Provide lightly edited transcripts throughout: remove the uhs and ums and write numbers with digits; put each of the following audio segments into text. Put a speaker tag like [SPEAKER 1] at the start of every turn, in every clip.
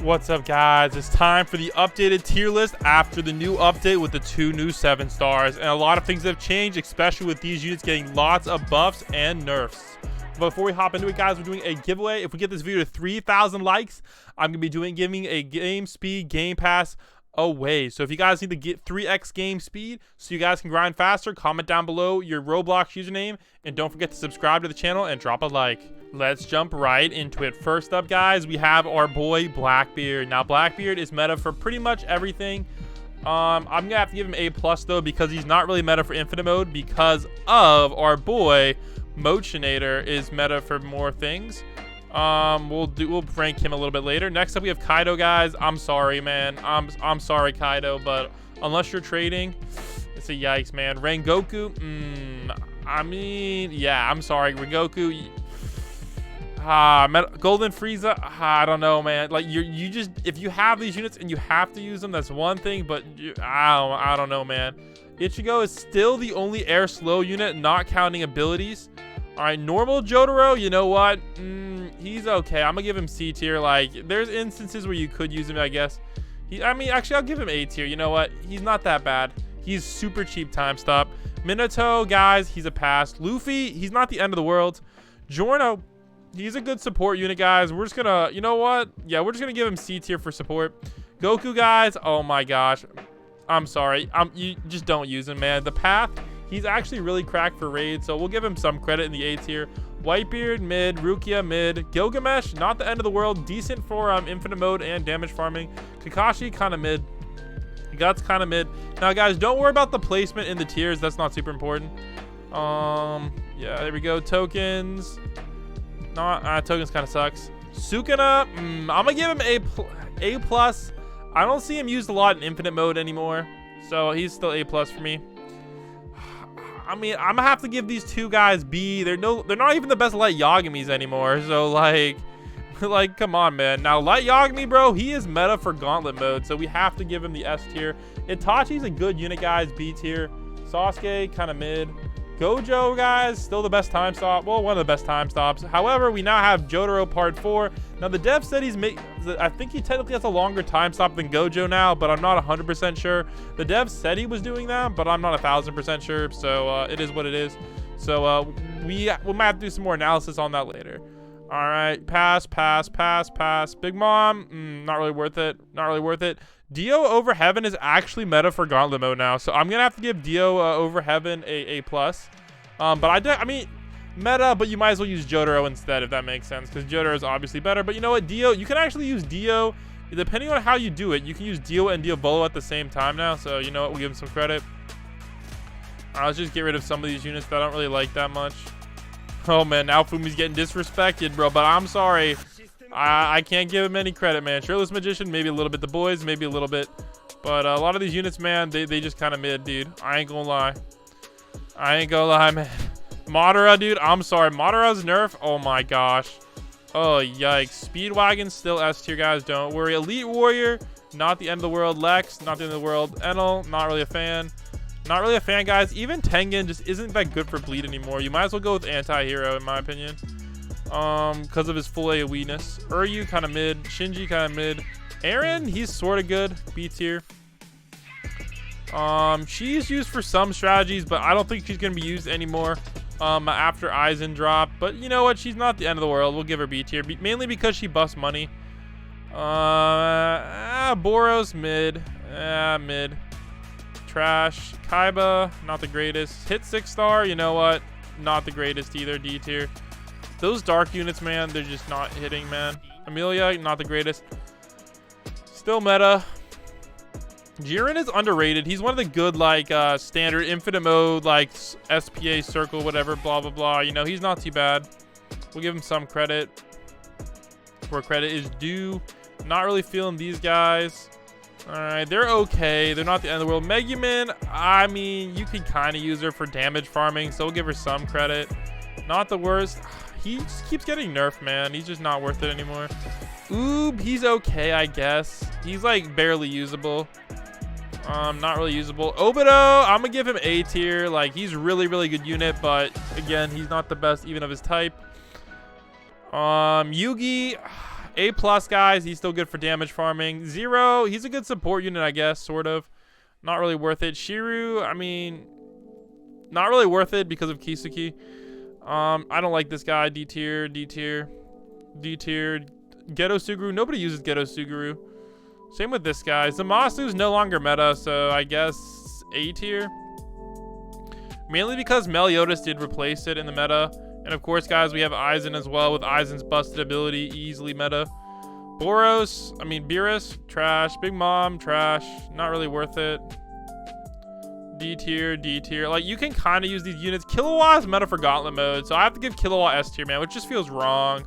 [SPEAKER 1] What's up, guys? It's time for the updated tier list after the new update with the 2 new 7 stars, and a lot of things have changed, especially with these units getting lots of buffs and nerfs. Before we hop into it, guys, we're doing a giveaway. If we get this video to 3,000 likes, I'm gonna be giving a game speed game pass away. So if you guys need to get 3x game speed so you guys can grind faster, comment down below your Roblox username, and don't forget to subscribe to the channel and drop a like. Let's jump right into it. First up, guys, we have our boy Blackbeard. Now Blackbeard is meta for pretty much everything. I'm gonna have to give him A+ though, because he's not really meta for infinite mode, because of our boy Motionator is meta for more things. We'll rank him a little bit later. Next up, we have Kaido, guys. I'm sorry, man. I'm sorry, Kaido, but unless you're trading, it's a yikes, man. Rengoku, I mean, yeah, I'm sorry, Rengoku. Golden Frieza, I don't know, man. Like you just, if you have these units and you have to use them, that's one thing, but I don't know, man. Ichigo is still the only air slow unit, not counting abilities. All right, normal Jotaro, you know what? He's okay. I'm gonna give him C tier. Like, there's instances where you could use him, I guess. I mean, actually, I'll give him A tier. You know what? He's not that bad. He's super cheap time stop. Minato, guys, he's a pass. Luffy, he's not the end of the world. Giorno, he's a good support unit, guys. We're just gonna, you know what? Yeah, we're just gonna give him C tier for support. Goku, guys, oh my gosh. I'm sorry. You just don't use him, man. The path, he's actually really cracked for raid, so we'll give him some credit in the A tier. Whitebeard, mid. Rukia, mid. Gilgamesh, not the end of the world. Decent for infinite mode and damage farming. Kakashi, kind of mid. Guts, kind of mid. Now, guys, don't worry about the placement in the tiers. That's not super important. Yeah, there we go. Tokens. Tokens kind of sucks. Sukuna, I'm gonna give him A+. I don't see him used a lot in infinite mode anymore, so he's still A+ for me. I mean, I'm gonna have to give these two guys B. They're not even the best light Yagamis anymore. So like come on, man. Now light Yagami, bro, he is meta for gauntlet mode, so we have to give him the S tier. Itachi's a good unit, guys, B tier. Sasuke, kind of mid. Gojo, guys, still the best time stop. Well, one of the best time stops. However, we now have Jotaro Part 4. Now, the dev said I think he technically has a longer time stop than Gojo now, but I'm not 100% sure. The dev said he was doing that, but I'm not 1,000% sure, so it is what it is. So we might have to do some more analysis on that later. All right, pass. Big Mom, not really worth it. Not really worth it. Dio over Heaven is actually meta for gauntlet mode now, so I'm gonna have to give Dio over Heaven A+. But I mean, meta, but you might as well use Jotaro instead, if that makes sense, because Jotaro is obviously better. But you know what, Dio, you can actually use Dio depending on how you do it. You can use Dio and Diavolo at the same time now, so you know what, we'll give him some credit. Let's just get rid of some of these units that I don't really like that much. Oh man, now Fumi's getting disrespected, bro, but I'm sorry. I can't give him any credit, man. Shirtless Magician, maybe a little bit. The Boys, maybe a little bit. But a lot of these units, man, they just kind of mid, dude. I ain't gonna lie, man. Madara, dude, I'm sorry. Madara's nerf, oh my gosh. Oh, yikes. Speedwagon, still S tier, guys. Don't worry. Elite Warrior, not the end of the world. Lex, not the end of the world. Enel, not really a fan. Not really a fan, guys. Even Tengen just isn't that good for bleed anymore. You might as well go with anti-hero, in my opinion. Because of his full AoE-ness. Uryu, kind of mid. Shinji, kind of mid. Eren, he's sort of good. B tier. She's used for some strategies, but I don't think she's going to be used anymore after Aizen drop. But you know what? She's not the end of the world. We'll give her B tier. Mainly because she busts money. Boros, mid. Mid. Trash. Kaiba, not the greatest. Hit 6-star, you know what? Not the greatest either. D tier. Those dark units, man, they're just not hitting, man. Amelia, not the greatest. Still meta. Jiren is underrated. He's one of the good, like, standard infinite mode, like, SPA circle, whatever, blah, blah, blah. You know, he's not too bad. We'll give him some credit where credit is due. Not really feeling these guys. All right, they're okay. They're not the end of the world. Megumin, I mean, you could kind of use her for damage farming, so we'll give her some credit. Not the worst. He just keeps getting nerfed, man. He's just not worth it anymore. Oob, he's okay, I guess. He's like barely usable. Not really usable. Obito, I'm gonna give him A tier. Like, he's really good unit, but again, he's not the best even of his type. Yugi, A plus, guys. He's still good for damage farming. Zero, he's a good support unit, I guess, sort of. Not really worth it. Shiru, I mean, not really worth it because of Kisuki. I don't like this guy. D tier, D tier, D tier. Geto Suguru. Nobody uses Geto Suguru. Same with this guy. Zamasu's no longer meta, so I guess A tier. Mainly because Meliodas did replace it in the meta. And of course, guys, we have Aizen as well with Aizen's busted ability. Easily meta. Beerus, trash. Big Mom, trash. Not really worth it. D tier, D tier. Like, you can kind of use these units. Killua is meta for Gauntlet mode, so I have to give Killua S tier, man, which just feels wrong.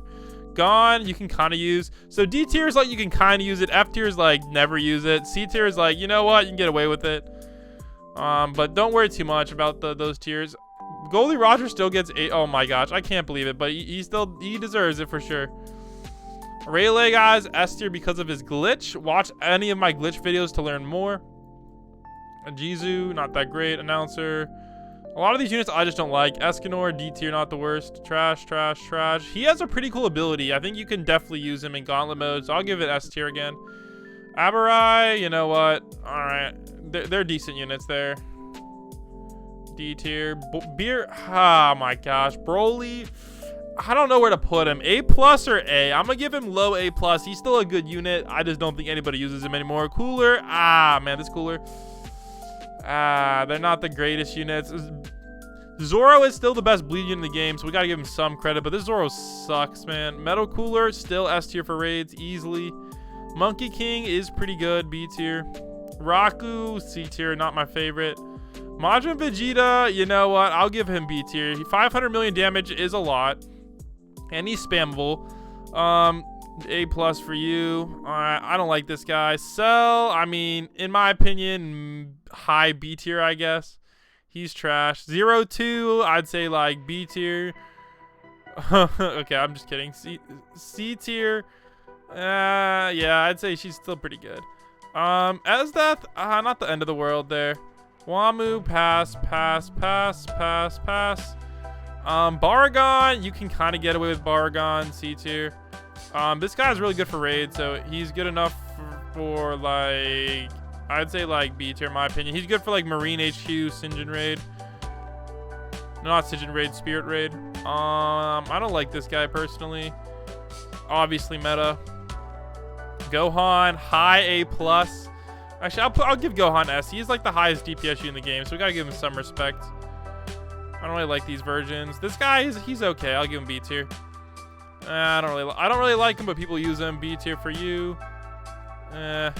[SPEAKER 1] Gon, you can kind of use. So D tier is like you can kind of use it. F tier is like never use it. C tier is like, you know what, you can get away with it. But don't worry too much about those tiers. Goldie Roger still gets 8. Oh my gosh, I can't believe it, but he deserves it for sure. Rayleigh, guys, S tier because of his glitch. Watch any of my glitch videos to learn more. Jizu, not that great. Announcer. A lot of these units I just don't like. Escanor, D tier, not the worst. Trash, trash, trash. He has a pretty cool ability. I think you can definitely use him in Gauntlet mode, so I'll give it S tier again. Abarai, you know what? All right. They're decent units there. D tier. Oh my gosh. Broly. I don't know where to put him. A plus or A? I'm going to give him low A plus. He's still a good unit. I just don't think anybody uses him anymore. Cooler. Man, this Cooler. They're not the greatest units. Zoro is still the best bleed unit in the game, so we got to give him some credit. But this Zoro sucks, man. Metal Cooler, still S tier for raids, easily. Monkey King is pretty good, B tier. Raku, C tier, not my favorite. Majin Vegeta, you know what? I'll give him B tier. 500 million damage is a lot. And he's spammable. A plus for you. Alright, I don't like this guy. Cell, I mean, in my opinion, high B tier, I guess. He's trash. 02, I'd say like B tier. Okay, I'm just kidding. C tier. Yeah, I'd say she's still pretty good. Asdeath, not the end of the world there. Wamu, pass, pass, pass, pass, pass. Baragon, you can kind of get away with Baragon, C tier. This guy's really good for raid, so he's good enough for like, I'd say like B tier in my opinion. He's good for like Marine HQ, Sinjin raid. Not Sinjin raid, Spirit raid. I don't like this guy personally. Obviously meta. Gohan, high A plus. Actually, I'll give Gohan S. He's like the highest DPSU in the game, so we gotta give him some respect. I don't really like these versions. This guy he's okay. I'll give him B tier. I don't really like him, but people use him. B tier for you. I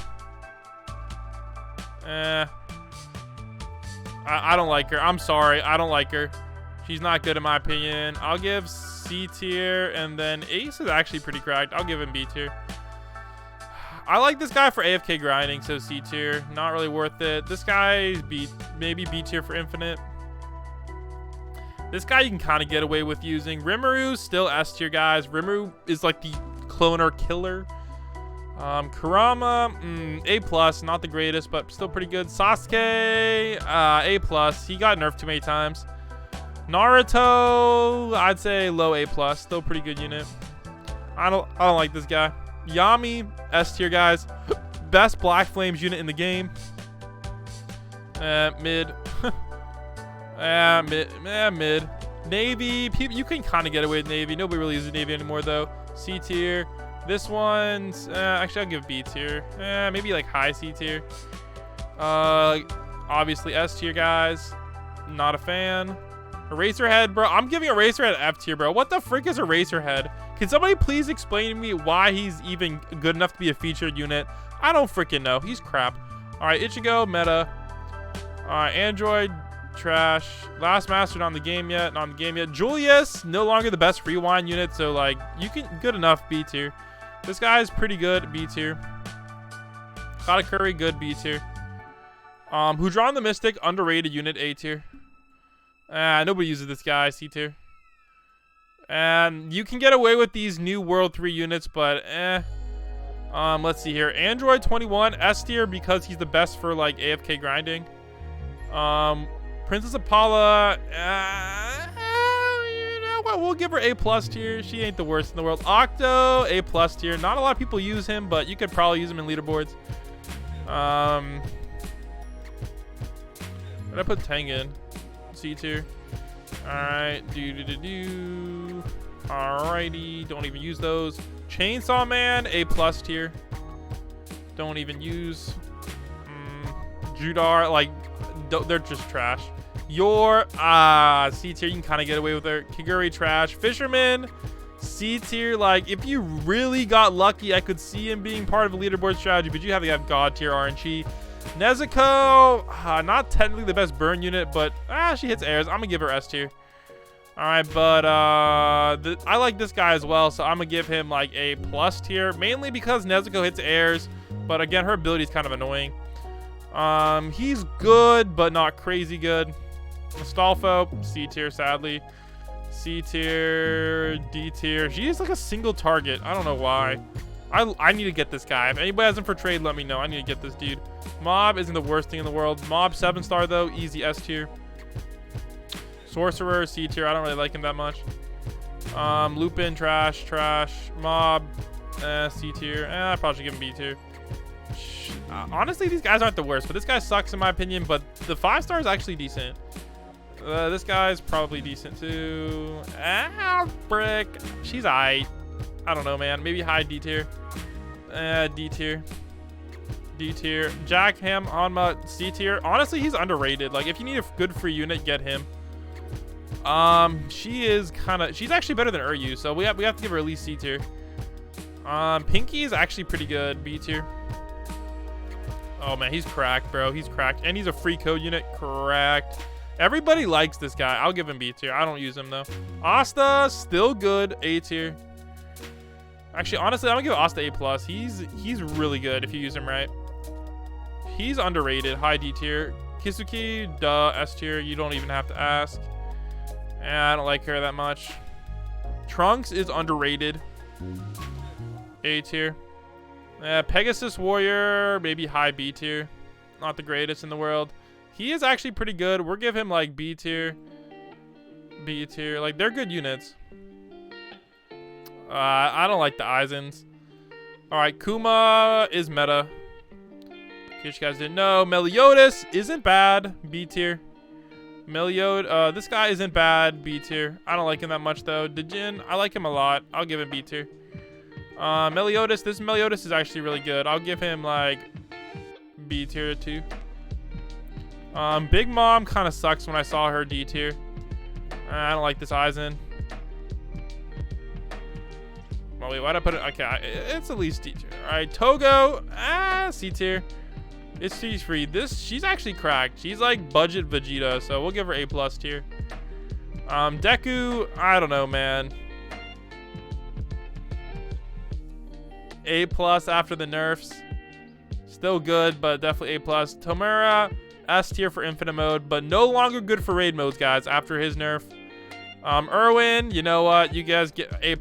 [SPEAKER 1] don't like her. I'm sorry. I don't like her. She's not good in my opinion. I'll give C tier, and then Ace is actually pretty cracked. I'll give him B tier. I like this guy for AFK grinding, so C tier. Not really worth it. This guy maybe B tier for infinite. This guy you can kind of get away with using. Rimuru, still S tier, guys. Rimuru is like the cloner killer. Kurama, A plus, not the greatest, but still pretty good. Sasuke, A plus. He got nerfed too many times. Naruto, I'd say low A plus, still pretty good unit. I don't like this guy. Yami, S tier, guys. Best Black Flames unit in the game. Mid. Mid. Navy, you can kind of get away with Navy. Nobody really uses Navy anymore though. C tier. This one's actually I'll give B tier. Maybe like high C tier. Obviously S tier, guys. Not a fan. Eraserhead, bro. I'm giving Eraserhead F tier, bro. What the frick is Eraserhead? Can somebody please explain to me why he's even good enough to be a featured unit? I don't freaking know. He's crap. All right, Ichigo, meta. All right, Android, trash. Last Master, not in the game yet. Not in the game yet. Julius, no longer the best rewind unit, so like you can good enough B tier. This guy is pretty good, B tier. Katakuri, good, B tier. Hudron the Mystic, underrated unit, A tier. Nobody uses this guy, C tier. And you can get away with these new World 3 units, but let's see here. Android 21, S tier because he's the best for like AFK grinding. Princess Apollo, you know what? We'll give her A+ tier. She ain't the worst in the world. Octo, A+ tier. Not a lot of people use him, but you could probably use him in leaderboards. Did I put Tengen? C tier. Alright. Alrighty. Don't even use those. Chainsaw Man, A+ tier. Don't even use. Judar, like, they're just trash. Your C tier, you can kind of get away with her. Kiguri, trash. Fisherman, C tier. Like, if you really got lucky, I could see him being part of a leaderboard strategy, but you have to have God tier RNG. Nezuko, not technically the best burn unit, but she hits airs. I'm gonna give her S tier. All right, but I like this guy as well, so I'm gonna give him like A+ tier, mainly because Nezuko hits airs, but again, her ability is kind of annoying. He's good, but not crazy good. Astolfo, C tier, sadly. C tier, D tier. She's like a single target. I don't know why. I need to get this guy. If anybody has him for trade, let me know. I need to get this dude. Mob isn't the worst thing in the world. Mob 7-star though, easy S tier. Sorcerer, C tier. I don't really like him that much. Lupin, trash. Mob, C tier. I probably should give him B tier. Honestly, these guys aren't the worst, but this guy sucks in my opinion. But the 5-star is actually decent. This guy's probably decent too. Brick. She's aight. I don't know, man. Maybe high D tier. D tier. D tier. Jackham, Hanma, C tier. Honestly, he's underrated. Like, if you need a good free unit, get him. She's actually better than Uryu, so we have to give her at least C tier. Pinky is actually pretty good. B tier. Oh man, he's cracked, bro. He's cracked, and he's a free code unit. Cracked. Everybody likes this guy. I'll give him B tier. I don't use him though. Asta, still good. A tier. Actually, honestly, I'm gonna give Asta A+. He's really good if you use him right. He's underrated. High D tier. Kisuki, S tier. You don't even have to ask. I don't like her that much. Trunks is underrated. A tier. Pegasus Warrior, maybe high B tier. Not the greatest in the world. He is actually pretty good. We'll give him like B tier. B tier. Like, they're good units. I don't like the Aizens. Alright, Kuma is meta. In case you guys didn't know, Meliodas isn't bad. B tier. This guy isn't bad. B tier. I don't like him that much though. Dejin, I like him a lot. I'll give him B tier. Meliodas, this Meliodas is actually really good. I'll give him like B tier too. Big Mom kind of sucks when I saw her D tier. I don't like this Aizen. Oh wait, why'd I put it? Okay, it's at least D tier. All right, Togo, C tier. She's free. She's actually cracked. She's like budget Vegeta, so we'll give her A+ tier. Deku, I don't know, man. A+ after the nerfs. Still good, but definitely A+. Tomura, S tier for infinite mode, but no longer good for raid modes, guys, after his nerf. Irwin, you know what? You guys get A+.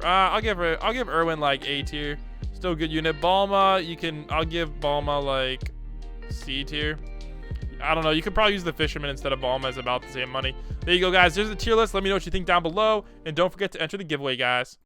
[SPEAKER 1] I'll give Irwin like A tier. Still good unit. Balma, I'll give Balma like C tier. I don't know. You could probably use the Fisherman instead of Balma. It's about the same money. There you go, guys. There's the tier list. Let me know what you think down below. And don't forget to enter the giveaway, guys.